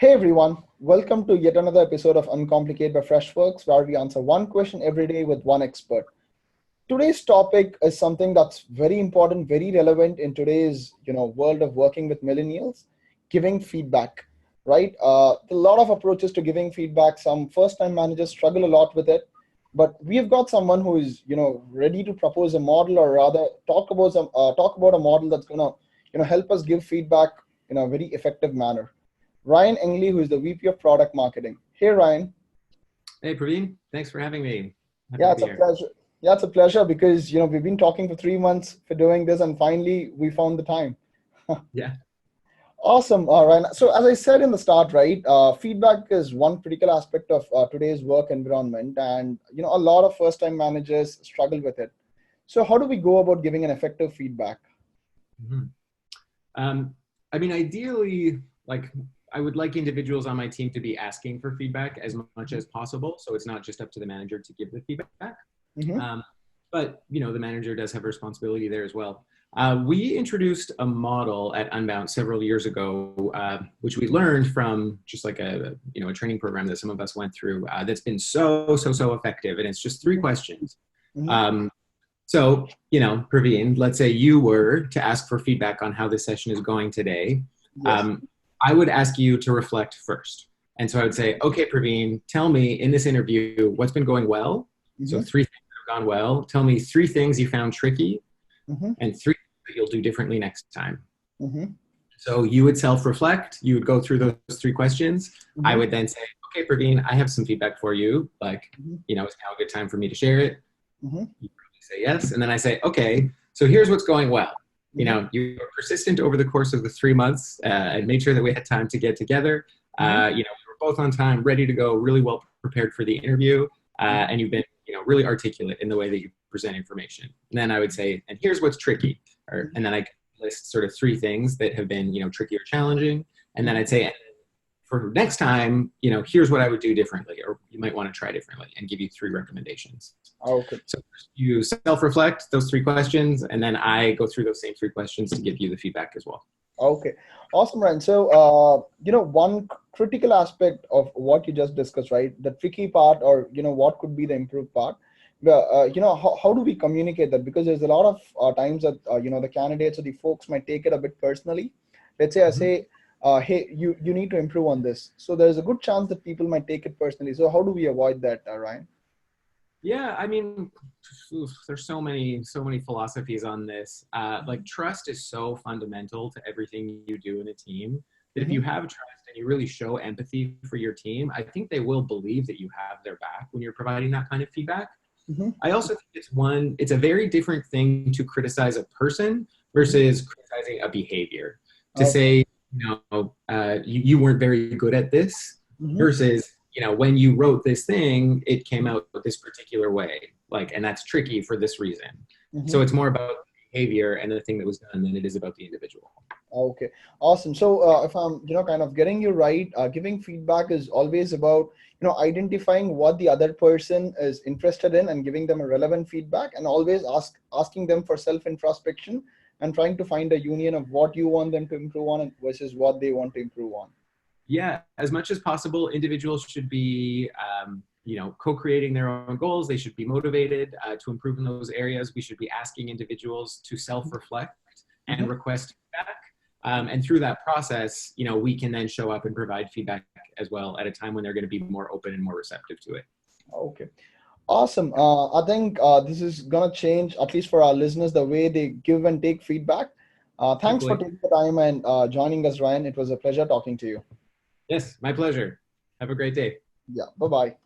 Hey everyone, welcome to yet another episode of Uncomplicated by Freshworks, where we answer one question every day with one expert. Today's topic is something that's very important, very relevant in today's world of working with millennials, giving feedback. Right? A lot of approaches to giving feedback. Some first-time managers struggle a lot with it, but we've got someone who is ready to propose a model, or rather talk about a model that's gonna help us give feedback in a very effective manner. Ryan Engley, who is the VP of Product Marketing. Hey, Ryan. Hey, Praveen. Thanks for having me. Happy Yeah, to it's be a here. pleasure. Yeah, it's a pleasure because we've been talking for 3 months for doing this, and finally we found the time. Yeah. Awesome, Ryan. So as I said in the start, right, feedback is one critical aspect of today's work environment, and a lot of first-time managers struggle with it. So how do we go about giving an effective feedback? Mhm. Ideally, I would like individuals on my team to be asking for feedback as much as possible. So it's not just up to the manager to give the feedback. Mm-hmm. Um, but, the manager does have a responsibility there as well. We introduced a model at Unbounce several years ago, which we learned from just like a training program that some of us went through that's been so effective. And it's just three questions. Mm-hmm. So, Praveen, let's say you were to ask for feedback on how this session is going today. Yes. I would ask you to reflect first. And so I would say, okay, Praveen, tell me in this interview what's been going well. So Mm-hmm. 3 things that have gone well. Tell me 3 things you found tricky Mm-hmm. and 3 things that you'll do differently next time. Mm-hmm. So you would self-reflect. You would go through those 3 questions. Mm-hmm. I would then say, okay, Praveen, I have some feedback for you. Mm-hmm. Is now a good time for me to share it? Mm-hmm. You probably say yes. And then I say, okay, so here's what's going well. Mm-hmm. You were persistent over the course of the 3 months and made sure that we had time to get together. Mm-hmm. We were both on time, ready to go, really well prepared for the interview. And you've been, really articulate in the way that you present information. And then I would say, and here's what's tricky. And then I list sort of 3 things that have been, tricky or challenging. And then I'd say, for next time, here's what I would do differently, or you might want to try differently, and give you 3 recommendations. Okay. So you self-reflect those 3 questions, and then I go through those same 3 questions to give you the feedback as well. Okay, awesome, Ryan. So, one critical aspect of what you just discussed, right? The tricky part, or what could be the improved part. How do we communicate that? Because there's a lot of times that the candidates or the folks might take it a bit personally. Let's say I say, hey, you need to improve on this. So there's a good chance that people might take it personally. So how do we avoid that, Ryan? Yeah, there's so many philosophies on this. Like trust is so fundamental to everything you do in a team that if you have trust and you really show empathy for your team, I think they will believe that you have their back when you're providing that kind of feedback. Mm-hmm. I also think it's a very different thing to criticize a person versus criticizing a behavior. To say, you weren't very good at this versus, when you wrote this thing, it came out this particular way, and that's tricky for this reason. So it's more about behavior and the thing that was done than it is about the individual. Okay, awesome. So if I'm, kind of getting you right, giving feedback is always about, identifying what the other person is interested in and giving them a relevant feedback, and always asking them for self-introspection and trying to find a union of what you want them to improve on versus what they want to improve on. Yeah, as much as possible, individuals should be, co-creating their own goals. They should be motivated to improve in those areas. We should be asking individuals to self-reflect and request feedback. And through that process, we can then show up and provide feedback as well at a time when they're going to be more open and more receptive to it. Okay. Awesome. I think this is going to change, at least for our listeners, the way they give and take feedback. Thanks for taking the time and joining us, Ryan. It was a pleasure talking to you. Yes, my pleasure. Have a great day. Yeah. Bye-bye.